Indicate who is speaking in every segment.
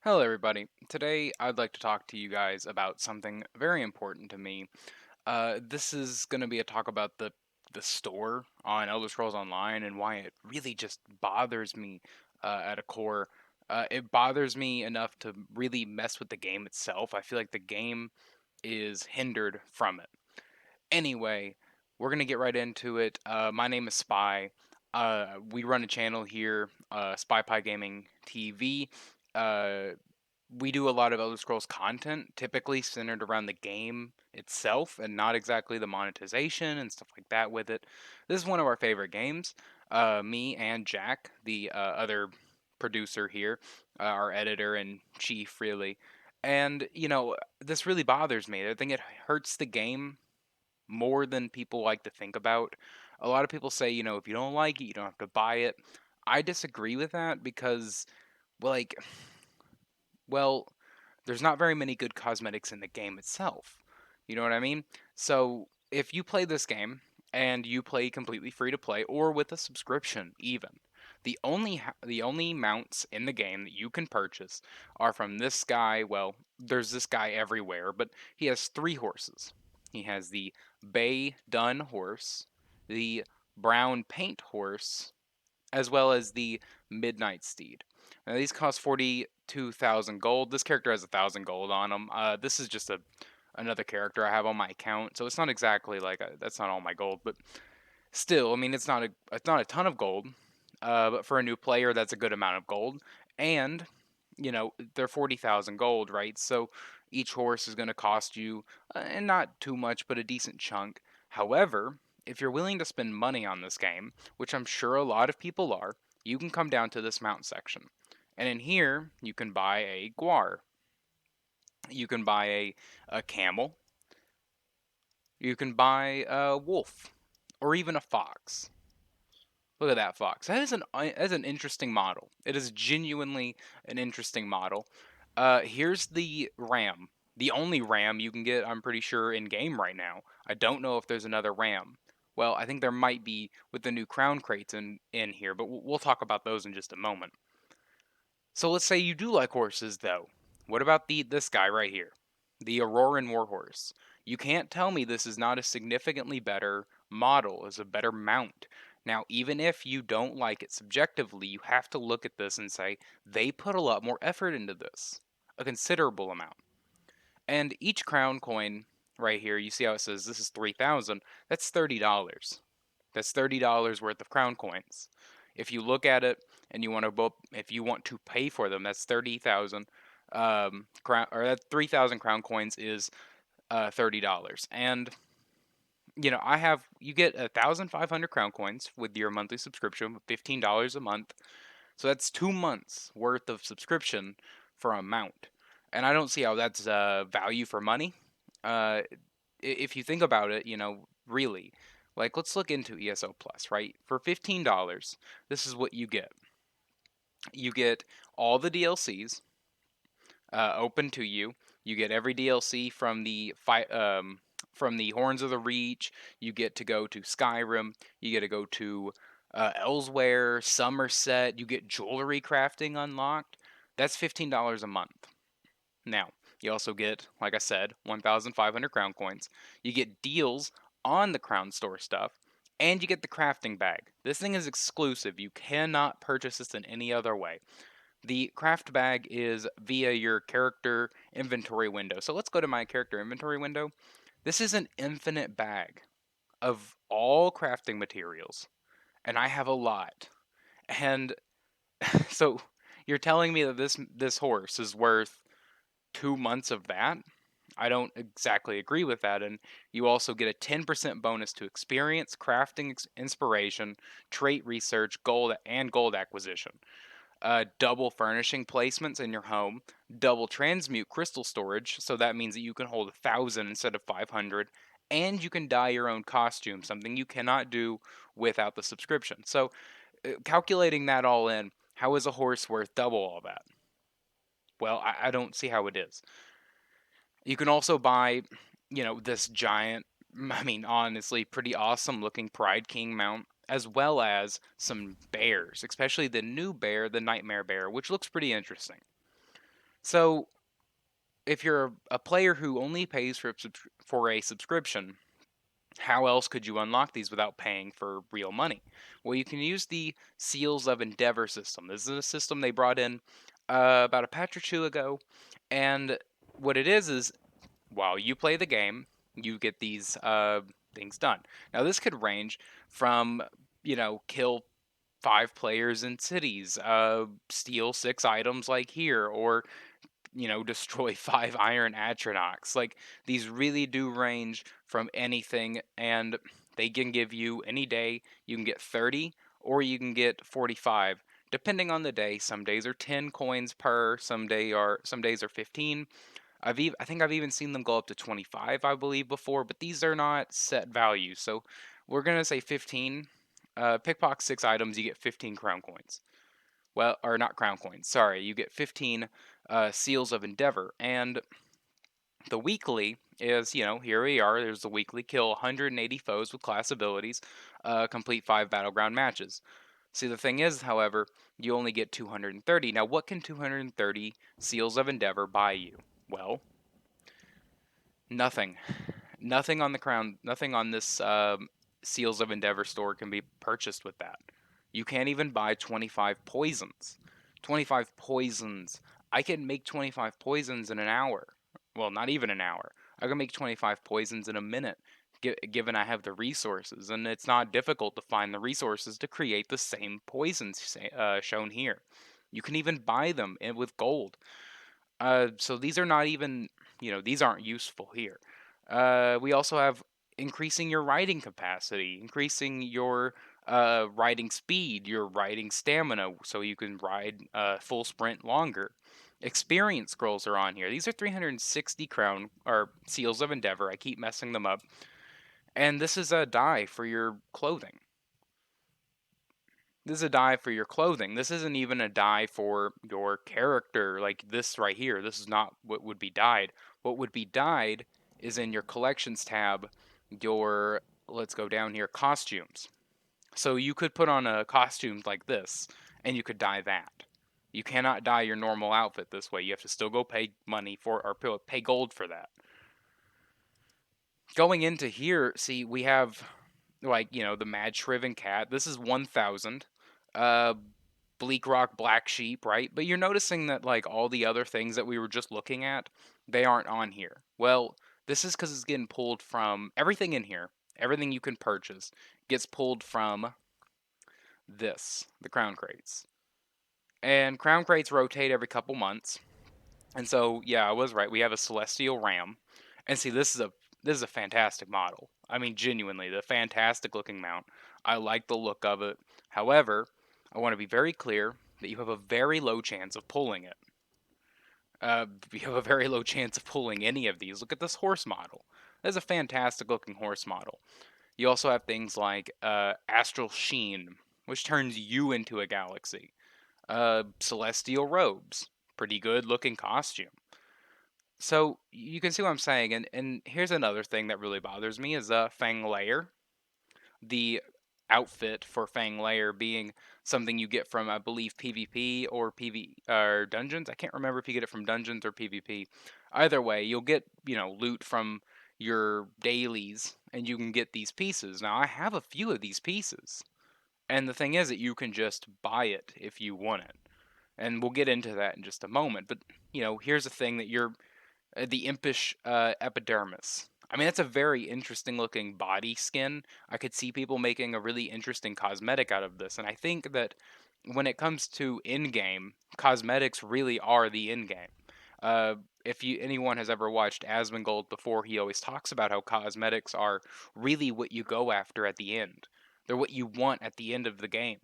Speaker 1: Hello, everybody. Today, I'd like to talk to you guys about something very important to me. This is going to be a talk about the store on Elder Scrolls Online and why it really just bothers me at a core. It bothers me enough to really mess with the game itself. I feel like the game is hindered from it. Anyway, we're going to get right into it. My name is Spy. We run a channel here, SpyPie Gaming TV. Uh, we do a lot of Elder Scrolls content, typically centered around the game itself and not exactly the monetization and stuff like that with it. This is one of our favorite games. Me and Jack, the other producer here, our editor in chief, really. And, this really bothers me. I think it hurts the game more than people like to think about. A lot of people say, if you don't like it, you don't have to buy it. I disagree with that because, well, well, there's not very many good cosmetics in the game itself. You know what I mean? So if you play this game and you play completely free to play or with a subscription even, the only mounts in the game that you can purchase are from this guy. Well, there's this guy everywhere, but he has three horses. He has the bay dun horse, the brown paint horse, as well as the Midnight Steed. Now these cost 42,000 gold. This character has 1,000 gold on him. This is just another character I have on my account, so it's not exactly like that's not all my gold, but still, I mean it's not a ton of gold. But for a new player, that's a good amount of gold, and they're 40,000 gold, right? So each horse is going to cost you, and not too much, but a decent chunk. However, if you're willing to spend money on this game, which I'm sure a lot of people are, you can come down to this mount section. And in here, you can buy a guar. You can buy a camel. You can buy a wolf. Or even a fox. Look at that fox. That is an interesting model. It is genuinely an interesting model. Here's the ram. The only ram you can get, I'm pretty sure, in game right now. I don't know if there's another ram. Well, I think there might be with the new crown crates in here, but we'll talk about those in just a moment. So let's say you do like horses, though. What about this guy right here? The Auroran Warhorse. You can't tell me this is not a significantly better model, is a better mount. Now, even if you don't like it subjectively, you have to look at this and say, they put a lot more effort into this. A considerable amount. And each crown coin right here, you see how it says this is 3,000, that's $30. That's $30 worth of crown coins. If you look at it and if you want to pay for them, that's 30,000 crown, or that 3,000 crown coins is $30. And you get 1,500 crown coins with your monthly subscription with $15 a month. So that's 2 months worth of subscription for a mount. And I don't see how that's value for money. If you think about it, really, like let's look into ESO Plus, right? For $15, this is what you get. You get all the DLCs open to you. You get every DLC from the Horns of the Reach. You get to go to Skyrim. You get to go to Elsewhere, Somerset. You get jewelry crafting unlocked. That's $15 a month. Now, you also get, like I said, 1,500 crown coins. You get deals on the crown store stuff, and you get the crafting bag. This thing is exclusive. You cannot purchase this in any other way. The craft bag is via your character inventory window. So let's go to my character inventory window. This is an infinite bag of all crafting materials, and I have a lot. And so you're telling me that this horse is worth 2 months of that? I don't exactly agree with that. And you also get a 10% bonus to experience, crafting inspiration, trait research, gold acquisition. Double furnishing placements in your home, double transmute crystal storage, so that means that you can hold 1,000 instead of 500, and you can dye your own costume, something you cannot do without the subscription. So, calculating that all in, how is a horse worth double all that? Well, I don't see how it is. You can also buy, this giant, I mean, honestly, pretty awesome looking Pride King mount, as well as some bears, especially the new bear, the Nightmare Bear, which looks pretty interesting. So if you're a player who only pays for a subscription, how else could you unlock these without paying for real money? Well, you can use the Seals of Endeavor system. This is a system they brought in about a patch or two ago, and what it is while you play the game, you get these things done. Now, this could range from kill 5 players in cities, steal 6 items like here, or destroy 5 iron atronachs. Like, these really do range from anything, and they can give you any day. You can get 30 or you can get 45, depending on the day. Some days are 10 coins per, some days are 15. I think I've even seen them go up to 25, I believe, before, but these are not set values. So we're gonna say 15. Pickpocket 6 items, you get 15 crown coins. Well, or not crown coins. Sorry, you get 15 seals of endeavor, and the weekly is, here we are. There's the weekly: kill 180 foes with class abilities, complete 5 battleground matches. See, the thing is, however, you only get 230. Now, what can 230 seals of endeavor buy you? Well, nothing. Nothing on this Seals of Endeavor store can be purchased with that. You can't even buy 25 poisons. 25 poisons. I can make 25 poisons in an hour. Well, not even an hour. I can make 25 poisons in a minute, given I have the resources. And it's not difficult to find the resources to create the same poisons shown here. You can even buy them with gold. So these are not even, these aren't useful here. We also have increasing your riding capacity, increasing your riding speed, your riding stamina, so you can ride full sprint longer. Experience scrolls are on here. These are 360 crown or seals of endeavor. I keep messing them up. And this is a dye for your clothing. This is a dye for your clothing. This isn't even a dye for your character, like this right here. This is not what would be dyed. What would be dyed is in your collections tab, your, let's go down here, costumes. So you could put on a costume like this, and you could dye that. You cannot dye your normal outfit this way. You have to still go pay money for, or pay gold for that. Going into here, see, we have like, the Mad Shriven Cat. This is 1,000. Uh, Bleak Rock Black Sheep, right? But you're noticing that, like, all the other things that we were just looking at, they aren't on here. Well, this is because it's getting pulled from everything in here. Everything you can purchase gets pulled from the crown crates. And crown crates rotate every couple months. And so, yeah, I was right. We have a celestial ram. And see, this is a fantastic model. I mean, genuinely, the fantastic looking mount. I like the look of it. However, I want to be very clear that you have a very low chance of pulling it. You have a very low chance of pulling any of these. Look at this horse model. That's a fantastic looking horse model. You also have things like Astral Sheen, which turns you into a galaxy. Celestial Robes, pretty good looking costume. So you can see what I'm saying, and here's another thing that really bothers me is Fang Lair. The outfit for Fang Lair being something you get from, I believe, PvP or or dungeons. I can't remember if you get it from dungeons or PvP. Either way, you'll get, loot from your dailies, and you can get these pieces. Now, I have a few of these pieces, and the thing is that you can just buy it if you want it. And we'll get into that in just a moment. But, here's the thing that the impish epidermis. I mean, that's a very interesting looking body skin. I could see people making a really interesting cosmetic out of this, and I think that when it comes to in-game, cosmetics really are the in-game. Uh, if anyone has ever watched Asmongold before, he always talks about how cosmetics are really what you go after at the end. They're what you want at the end of the game.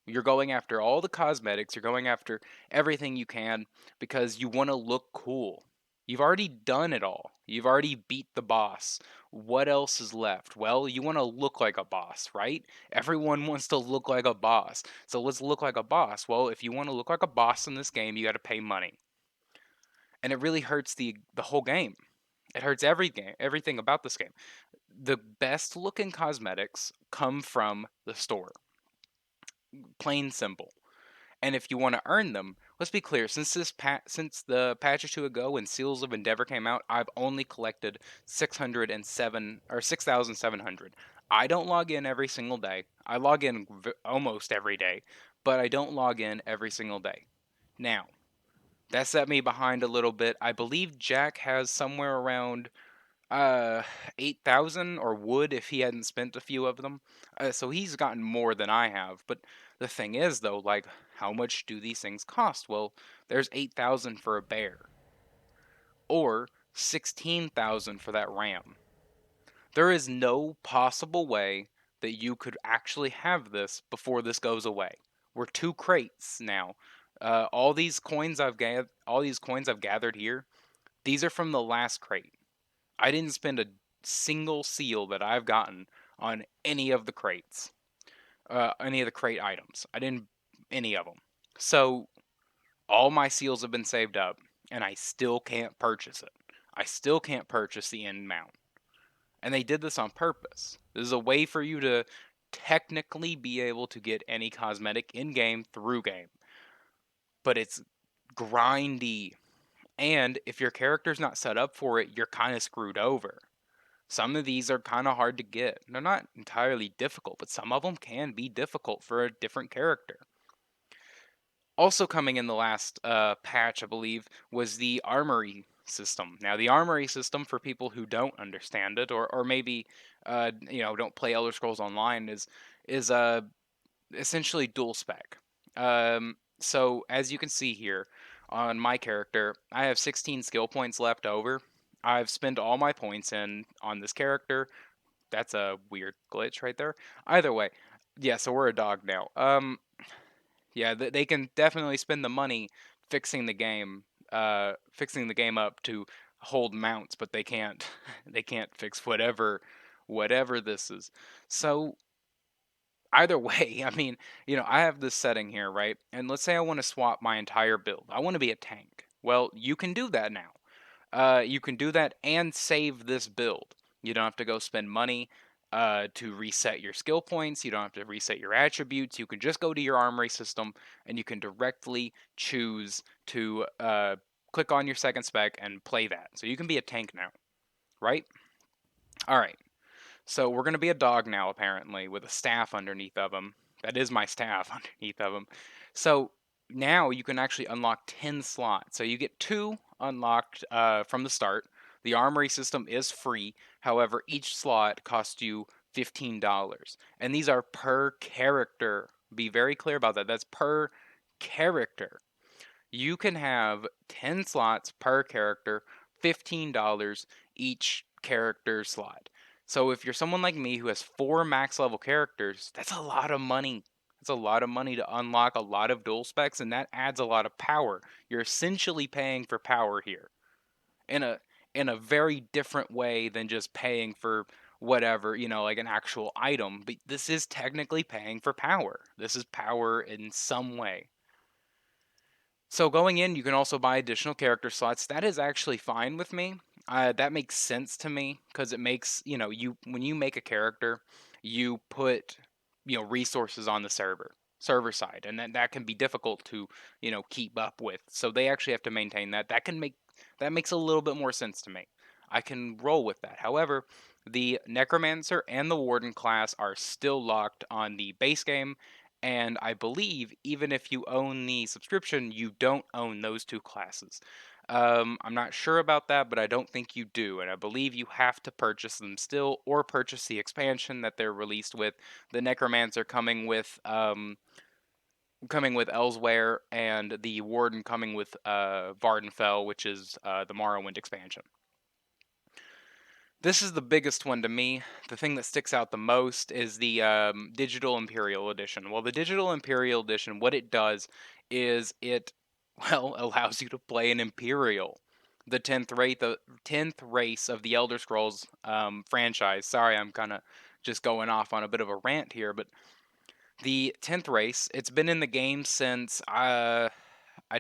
Speaker 1: You're going after all the cosmetics, you're going after everything you can because you want to look cool. You've already done it all. You've already beat the boss. What else is left? Well, you want to look like a boss, right? Everyone wants to look like a boss. So let's look like a boss. Well, if you want to look like a boss in this game, you got to pay money. And it really hurts the whole game. It hurts everything about this game. The best looking cosmetics come from the store. Plain simple. And if you want to earn them, let's be clear. Since the patch or two ago when Seals of Endeavor came out, I've only collected 607 or 6,700. I don't log in every single day. I log in almost every day, but I don't log in every single day. Now, that set me behind a little bit. I believe Jack has somewhere around uh 8,000, or would if he hadn't spent a few of them. So he's gotten more than I have. But the thing is though, like, how much do these things cost? Well, there's 8,000 for a bear, or 16,000 for that ram. There is no possible way that you could actually have this before this goes away. We're two crates now. All these coins I've gathered here, these are from the last crate. I didn't spend a single seal that I've gotten on any of the crates, any of the crate items. I didn't any of them. So all my seals have been saved up, and I still can't purchase it. I still can't purchase the end mount, and they did this on purpose. This is a way for you to technically be able to get any cosmetic in game through game, but it's grindy. And if your character's not set up for it, you're kind of screwed over. Some of these are kind of hard to get. They're not entirely difficult, but some of them can be difficult for a different character. Also coming in the last patch, I believe, was the armory system. Now, the armory system, for people who don't understand it, or maybe don't play Elder Scrolls Online, is essentially dual spec. So as you can see here on my character, I have 16 skill points left over. I've spent all my points in on this character. That's a weird glitch right there. Either way, yeah. So we're a dog now. Yeah, they can definitely spend the money fixing the game, fixing the game up to hold mounts, but they can't. They can't fix whatever this is. So either way, I mean, I have this setting here, right? And let's say I want to swap my entire build. I want to be a tank. Well, you can do that now. You can do that and save this build. You don't have to go spend money to reset your skill points. You don't have to reset your attributes. You can just go to your armory system and you can directly choose to click on your second spec and play that. So you can be a tank now, right? All right. So we're going to be a dog now, apparently, with a staff underneath of him. That is my staff underneath of him. So now you can actually unlock 10 slots. So you get 2 unlocked from the start. The armory system is free. However, each slot costs you $15. And these are per character. Be very clear about that. That's per character. You can have 10 slots per character, $15 each character slot. So if you're someone like me who has 4 max level characters, that's a lot of money. That's a lot of money to unlock a lot of dual specs, and that adds a lot of power. You're essentially paying for power here in a very different way than just paying for whatever, like an actual item. But this is technically paying for power. This is power in some way. So going in, you can also buy additional character slots. That is actually fine with me. That makes sense to me because it makes you when you make a character, you put resources on the server side, and that can be difficult to keep up with. So they actually have to maintain that. That makes a little bit more sense to me. I can roll with that. However, the Necromancer and the Warden class are still locked on the base game, and I believe even if you own the subscription, you don't own those 2 classes. I'm not sure about that, but I don't think you do, and I believe you have to purchase them still, or purchase the expansion that they're released with. The Necromancer coming with Elsewhere, and the Warden coming with Vardenfell, which is the Morrowind expansion. This is the biggest one to me. The thing that sticks out the most is the Digital Imperial Edition. Well, the Digital Imperial Edition, what it does is it, well, allows you to play an Imperial, the 10th race of the Elder Scrolls franchise. Sorry, I'm kind of just going off on a bit of a rant here, but the 10th race, it's been in the game since I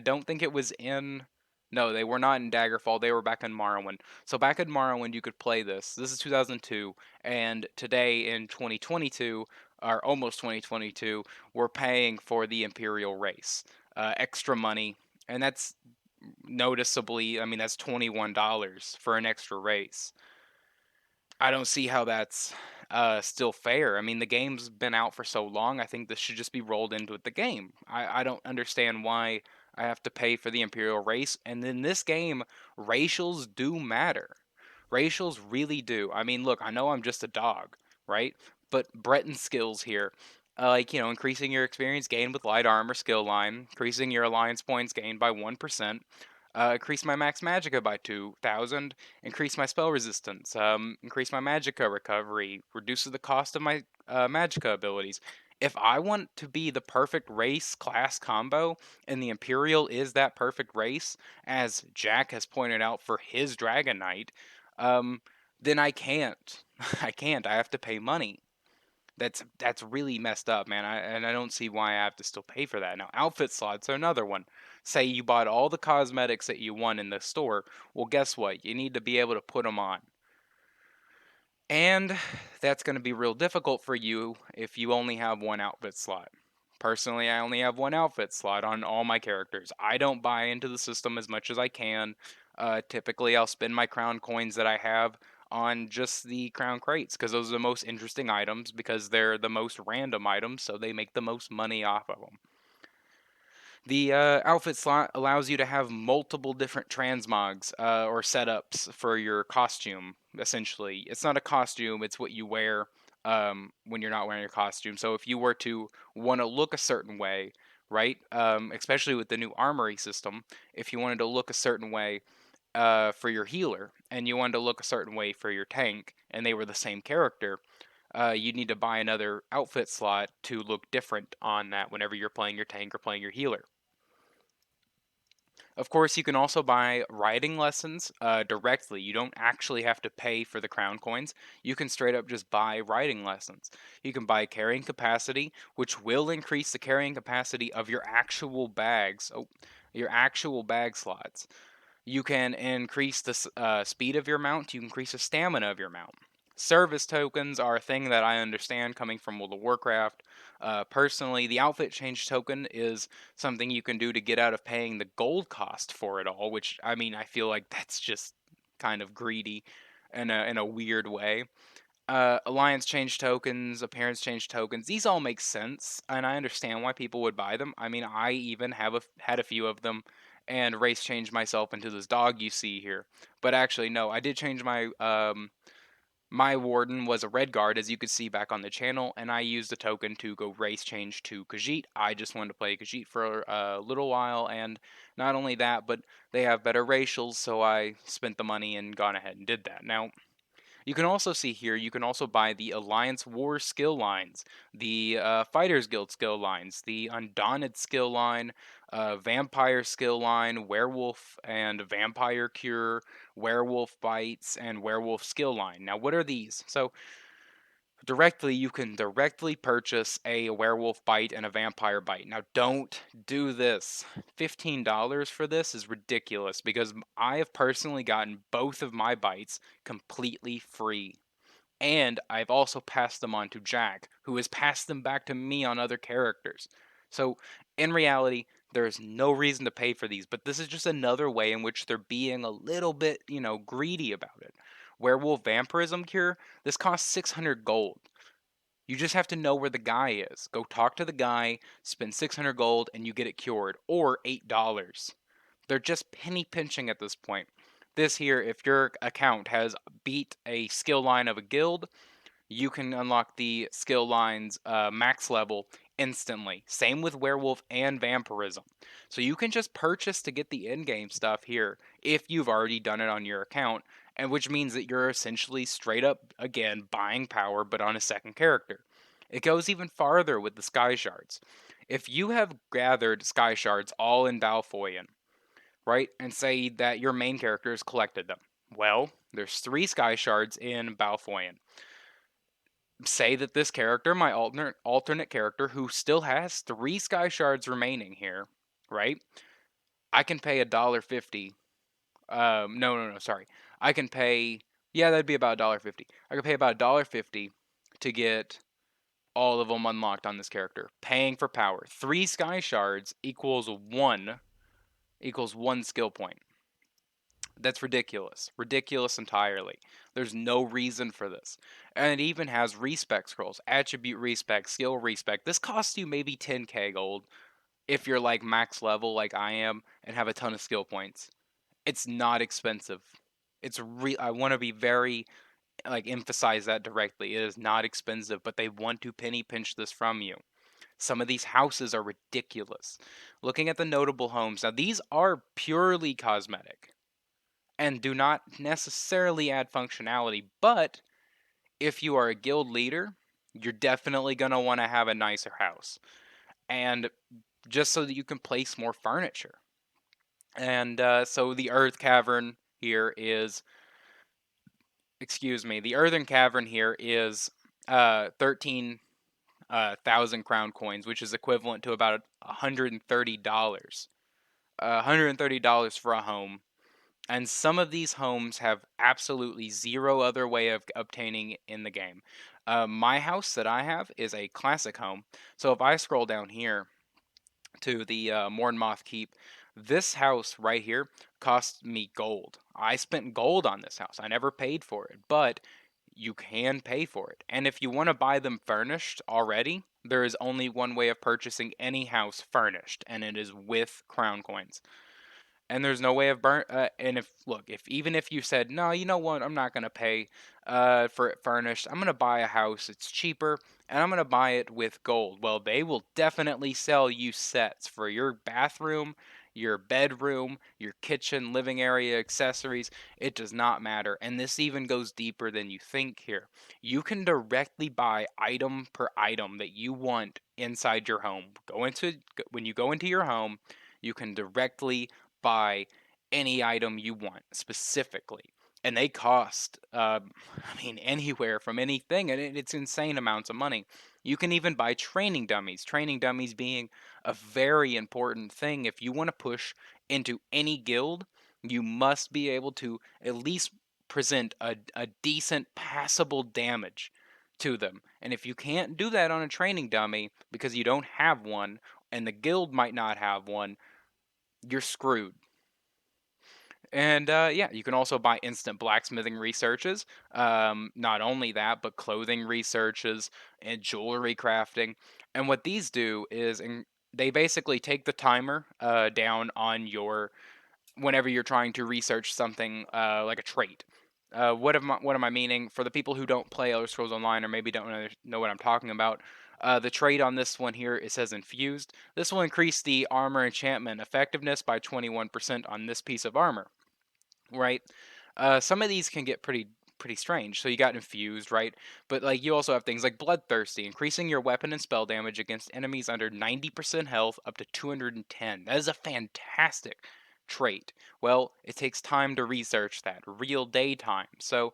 Speaker 1: don't think it was in. No, they were not in Daggerfall. They were back in Morrowind. So back in Morrowind, you could play this. This is 2002, and today in 2022, or almost 2022, we're paying for the Imperial race. Extra money. And that's noticeably, I mean, that's $21 for an extra race. I don't see how that's still fair. I mean, the game's been out for so long. I think this should just be rolled into the game. I don't understand why I have to pay for the Imperial race. And in this game, racials do matter. Racials really do. I mean, look, I know I'm just a dog, right? But Breton's skills here, like, increasing your experience gained with light armor skill line, increasing your alliance points gained by 1%, increase my max magicka by 2,000, increase my spell resistance, increase my magicka recovery, reduces the cost of my magicka abilities. If I want to be the perfect race class combo, and the Imperial is that perfect race, as Jack has pointed out for his Dragon Knight, um, then I can't. I can't. I have to pay money. That's really messed up, man. I don't see why I have to still pay for that. Now, outfit slots are another one. Say you bought all the cosmetics that you want in the store. Well, guess what? You need to be able to put them on. And that's going to be real difficult for you if you only have one outfit slot. Personally, I only have one outfit slot on all my characters. I don't buy into the system as much as I can. Typically, I'll spend my crown coins that I have on just the crown crates because those are the most interesting items because they're the most random items, so they make the most money off of them. The outfit slot allows you to have multiple different transmogs or setups for your costume, essentially. It's not a costume, it's what you wear when you're not wearing a costume. So if you were to want to look a certain way, right, especially with the new armory system, if you wanted to look a certain way for your healer and you wanted to look a certain way for your tank, and they were the same character, you need to buy another outfit slot to look different on that whenever you're playing your tank or playing your healer. Of course, you can also buy riding lessons directly. You don't actually have to pay for the crown coins. You can straight up just buy riding lessons. You can buy carrying capacity, which will increase the carrying capacity of your actual bags. Oh, your actual bag slots. You can increase the speed of your mount. You can increase the stamina of your mount. Service tokens are a thing that I understand coming from World of Warcraft. Personally, the outfit change token is something you can do to get out of paying the gold cost for it all, which, I mean, I feel like that's just kind of greedy in a weird way. Alliance change tokens, appearance change tokens, these all make sense, and I understand why people would buy them. I mean, I even had a few of them, and race changed myself into this dog you see here. But actually, no, I did change my warden was a red guard, as you could see back on the channel, and I used the token to go race change to Khajiit. I just wanted to play Khajiit for a little while, and not only that, but they have better racials, so I spent the money and gone ahead and did that. Now, you can also see here, you can also buy the Alliance War skill lines, the Fighters Guild skill lines, the Undaunted skill line, Vampire skill line, Werewolf and Vampire Cure, Werewolf Bites, and Werewolf skill line. Now, what are these? So, directly, you can directly purchase a Werewolf Bite and a Vampire Bite. Now, don't do this. $15 for this is ridiculous because I have personally gotten both of my bites completely free. And I've also passed them on to Jack, who has passed them back to me on other characters. So, in reality, there's no reason to pay for these, but this is just another way in which they're being a little bit, greedy about it. Werewolf Vampirism Cure, this costs 600 gold. You just have to know where the guy is. Go talk to the guy, spend 600 gold, and you get it cured, or $8. They're just penny pinching at this point. This here, if your account has beat a skill line of a guild, you can unlock the skill line's max level instantly. Same with werewolf and vampirism. So you can just purchase to get the in-game stuff here if you've already done it on your account, and which means that you're essentially straight up again buying power but on a second character. It goes even farther with the sky shards. If you have gathered sky shards all in Balfoyen, right, and say that your main character has collected them, well, there's 3 sky shards in Balfoyen. Say that this character, my alternate character, who still has 3 sky shards remaining here, right? I can pay $1.50. No, sorry. I can pay. Yeah, that'd be about $1.50. I could pay about $1.50 to get all of them unlocked on this character. Paying for power. 3 sky shards equals 1 equals 1 skill point. That's ridiculous. Ridiculous entirely. There's no reason for this. And it even has respec scrolls, attribute respec, skill respec. This costs you maybe 10k gold if you're like max level like I am and have a ton of skill points. It's not expensive. I want to be very like emphasize that directly. It is not expensive, but they want to penny pinch this from you. Some of these houses are ridiculous. Looking at the notable homes, now these are purely cosmetic and do not necessarily add functionality, but if you are a guild leader, you're definitely going to want to have a nicer house. And just so that you can place more furniture. And so the Earth Cavern here is, the Earthen Cavern here is 13,000 crown coins, which is equivalent to about $130. $130 for a home. And some of these homes have absolutely zero other way of obtaining in the game. My house that I have is a classic home. So if I scroll down here to the Morton Moth Keep, this house right here cost me gold. I spent gold on this house. I never paid for it, but you can pay for it. And if you want to buy them furnished already, there is only one way of purchasing any house furnished, and it is with crown coins. And there's no way of and if look, if even if you said no, you know what, I'm not gonna pay for it furnished, I'm gonna buy a house, it's cheaper, and I'm gonna buy it with gold. Well, they will definitely sell you sets for your bathroom, your bedroom, your kitchen, living area, accessories. It does not matter. And this even goes deeper than you think here. You can directly buy item per item that you want inside your home. When you go into your home, you can directly buy any item you want specifically. And they cost, anywhere from anything, and it's insane amounts of money. You can even buy training dummies being a very important thing. If you want to push into any guild, you must be able to at least present a decent passable damage to them. And if you can't do that on a training dummy because you don't have one, and the guild might not have one, you're screwed. And yeah, you can also buy instant blacksmithing researches. Not only that, but clothing researches and jewelry crafting. And what these do is they basically take the timer down on your whenever you're trying to research something like a trait. What am I meaning? For the people who don't play Elder Scrolls Online or maybe don't know what I'm talking about, the trait on this one here, it says infused. This will increase the armor enchantment effectiveness by 21% on this piece of armor, right? Some of these can get pretty strange. So you got infused, right? But like you also have things like bloodthirsty, increasing your weapon and spell damage against enemies under 90% health up to 210. That is a fantastic trait. Well, it takes time to research that, real daytime. So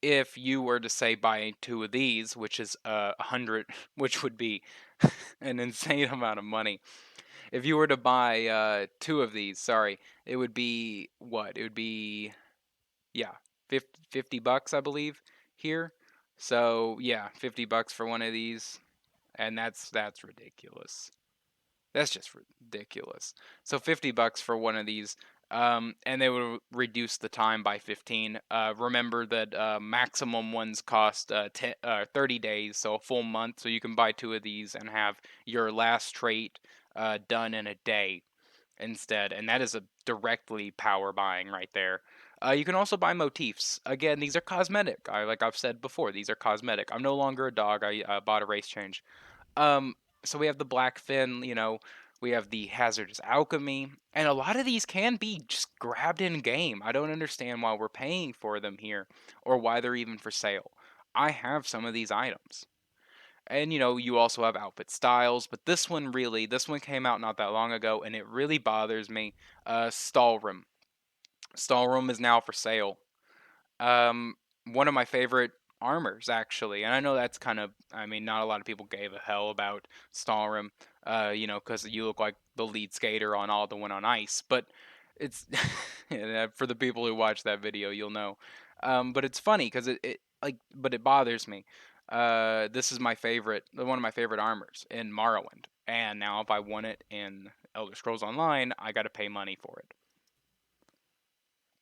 Speaker 1: if you were to say buy two of these, which is 100, which would be an insane amount of money. If you were to buy two of these, sorry, it would be what? It would be, yeah, 50 bucks, I believe, here. So, yeah, 50 bucks for one of these, and that's ridiculous. That's just ridiculous. So 50 bucks for one of these, and they would reduce the time by 15. Remember that maximum ones cost 30 days, so a full month. So you can buy two of these and have your last trait done in a day instead, and that is a directly power buying right there. You can also buy motifs. Again, these are cosmetic. Like I've said before, these are cosmetic. I'm no longer a dog. I bought a race change. Um, so we have the black fin, we have the hazardous alchemy, and a lot of these can be just grabbed in game. I don't understand why we're paying for them here or why they're even for sale. I have some of these items. And you also have outfit styles, but this one came out not that long ago, and it really bothers me. Stallroom. Stallroom is now for sale. One of my favorite armors, actually, and I know that's kind of, not a lot of people gave a hell about Stallrim, because you look like the lead skater on All the One on Ice, but it's for the people who watch that video, you'll know. But it's funny because but it bothers me. This is one of my favorite armors in Morrowind, and now if I want it in Elder Scrolls Online, I gotta pay money for it.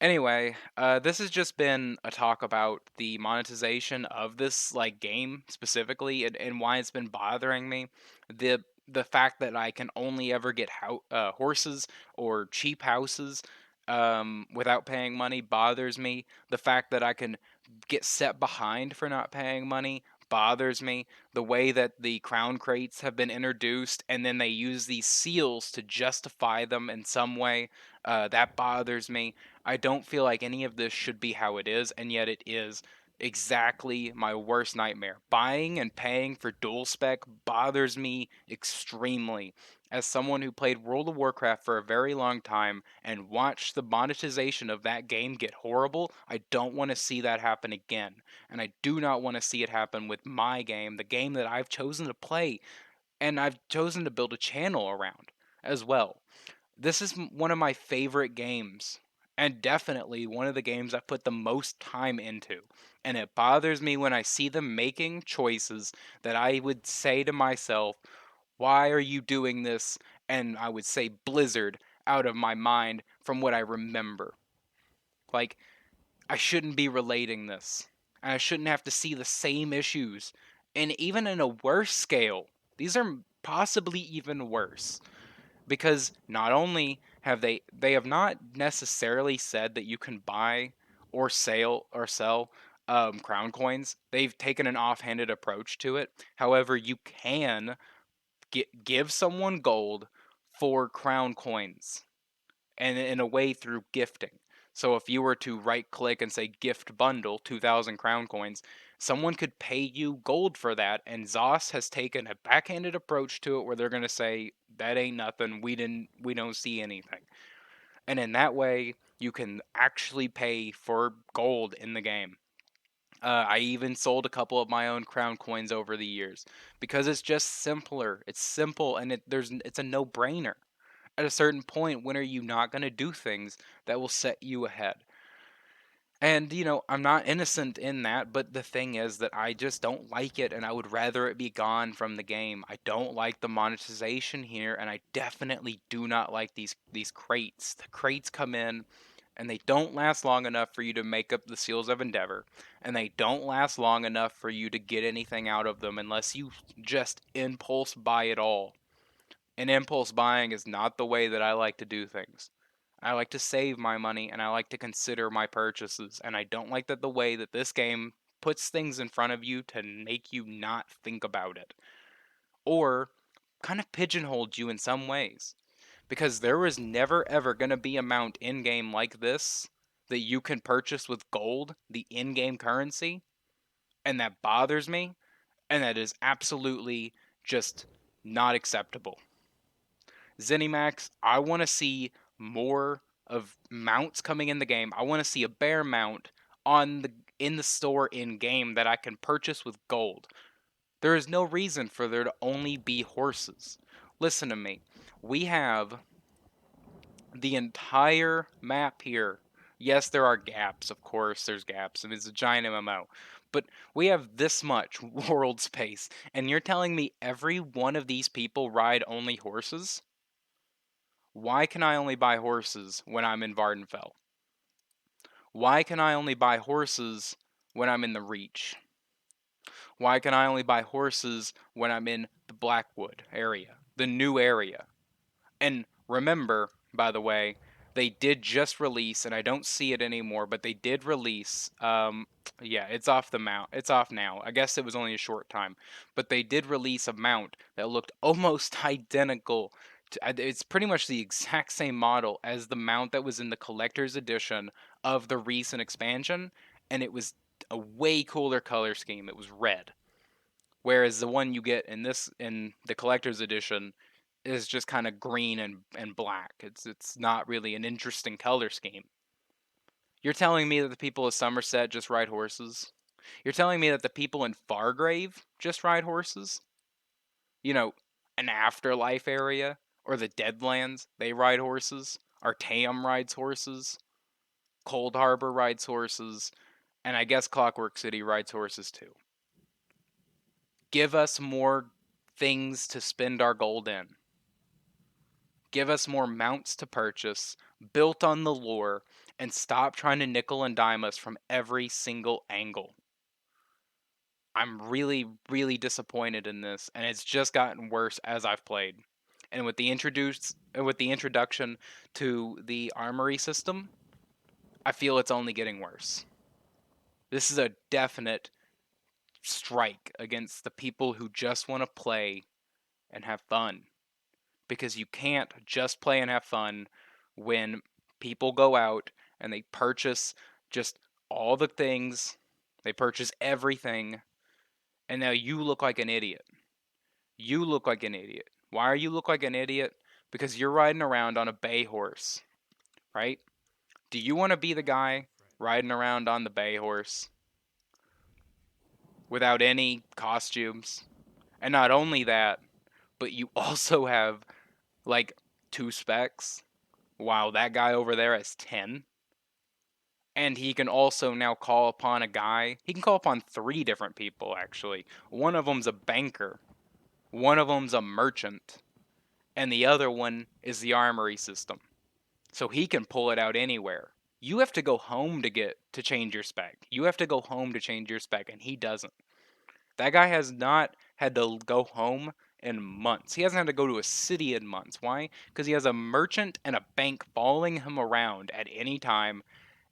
Speaker 1: Anyway, this has just been a talk about the monetization of this like game specifically, and why it's been bothering me. The fact that I can only ever get horses or cheap houses without paying money bothers me. The fact that I can get set behind for not paying money bothers me. The way that the crown crates have been introduced and then they use these seals to justify them in some way, that bothers me. I don't feel like any of this should be how it is, and yet it is exactly my worst nightmare. Buying and paying for dual spec bothers me extremely. As someone who played World of Warcraft for a very long time and watched the monetization of that game get horrible, I don't want to see that happen again. And I do not want to see it happen with my game, the game that I've chosen to play and I've chosen to build a channel around as well. This is one of my favorite games, and definitely one of the games I've put the most time into. And it bothers me when I see them making choices that I would say to myself, why are you doing this? And I would say Blizzard out of my mind from what I remember. Like, I shouldn't be relating this. And I shouldn't have to see the same issues. And even in a worse scale, these are possibly even worse because not only have they have not necessarily said that you can buy or sell crown coins. They've taken an offhanded approach to it. However, you can give someone gold for crown coins, and in a way through gifting. So if you were to right click and say gift bundle 2000 crown coins, someone could pay you gold for that, and ZOS has taken a backhanded approach to it where they're going to say that ain't nothing, we don't see anything. And in that way, you can actually pay for gold in the game. I even sold a couple of my own crown coins over the years because it's just simpler. It's simple and it's a no-brainer. At a certain point, when are you not going to do things that will set you ahead? And, I'm not innocent in that, but the thing is that I just don't like it and I would rather it be gone from the game. I don't like the monetization here, and I definitely do not like these crates. The crates come in and they don't last long enough for you to make up the Seals of Endeavor, and they don't last long enough for you to get anything out of them unless you just impulse buy it all. And impulse buying is not the way that I like to do things. I like to save my money and I like to consider my purchases, and I don't like that the way that this game puts things in front of you to make you not think about it. Or kind of pigeonholed you in some ways. Because there was never ever going to be a mount in game like this that you can purchase with gold, the in game currency, and that bothers me, and that is absolutely just not acceptable. Zenimax, I want to see more of mounts coming in the game. I want to see a bear mount on the in the store in game that I can purchase with gold. There is no reason for there to only be horses. Listen to me. We have the entire map here. Yes, there are gaps, of course, there's gaps, and it's a giant MMO. But we have this much world space, and you're telling me every one of these people ride only horses? Why can I only buy horses when I'm in Vardenfell? Why can I only buy horses when I'm in the Reach? Why can I only buy horses when I'm in the Blackwood area, the new area? And remember, by the way, they did just release, and I don't see it anymore, but they did release. Yeah, it's off the mount. It's off now. I guess it was only a short time, but they did release a mount that looked almost identical. It's pretty much the exact same model as the mount that was in the collector's edition of the recent expansion, and it was a way cooler color scheme. It was red. Whereas the one you get in the collector's edition is just kind of green and black. It's not really an interesting color scheme. You're telling me that the people of Somerset just ride horses? You're telling me that the people in Fargrave just ride horses? You know, an afterlife area or the Deadlands, they ride horses. Artaeum rides horses. Cold Harbor rides horses, and I guess Clockwork City rides horses too. Give us more things to spend our gold in. Give us more mounts to purchase, built on the lore, and stop trying to nickel and dime us from every single angle. I'm really, really disappointed in this, and it's just gotten worse as I've played. And with the introduction to the armory system, I feel it's only getting worse. This is a definite strike against the people who just want to play and have fun. Because you can't just play and have fun when people go out and they purchase just all the things, they purchase everything, and now you look like an idiot. You look like an idiot. Why are you look like an idiot? Because you're riding around on a bay horse, right? Do you want to be the guy riding around on the bay horse without any costumes? And not only that, but you also have like 2 specs, while that guy over there has 10. And he can also now call upon a guy. He can call upon 3 different people, actually. One of them's a banker, one of them's a merchant, and the other one is the armory system. So he can pull it out anywhere. You have to go home to change your spec. You have to go home to change your spec, and he doesn't. That guy has not had to go home in months. He hasn't had to go to a city in months. Why? Because he has a merchant and a bank following him around at any time,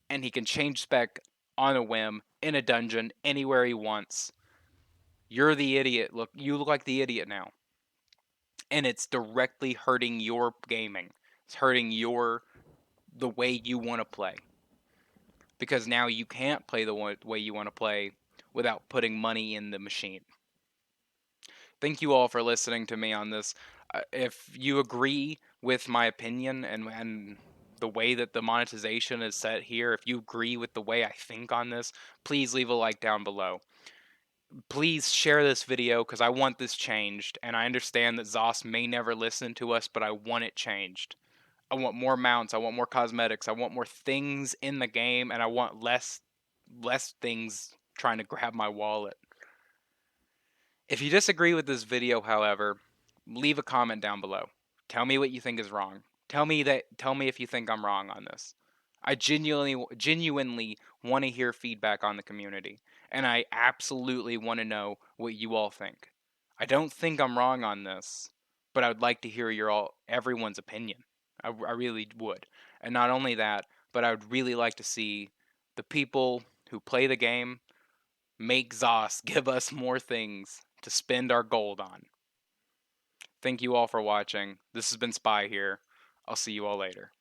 Speaker 1: and he can change spec on a whim in a dungeon anywhere he wants. You're the idiot. You look like the idiot now. And it's directly hurting your gaming. It's hurting the way you want to play. Because now you can't play the way you want to play without putting money in the machine. Thank you all for listening to me on this. If you agree with my opinion and the way that the monetization is set here, if you agree with the way I think on this, please leave a like down below. Please share this video because I want this changed, and I understand that Zos may never listen to us, but I want it changed. I want more mounts, I want more cosmetics, I want more things in the game, and I want less things trying to grab my wallet. If you disagree with this video, however, leave a comment down below. Tell me what you think is wrong. Tell me if you think I'm wrong on this. I genuinely want to hear feedback on the community, and I absolutely want to know what you all think. I don't think I'm wrong on this, but I would like to hear everyone's opinion. I really would. And not only that, but I would really like to see the people who play the game make Zos give us more things to spend our gold on. Thank you all for watching. This has been Spy here. I'll see you all later.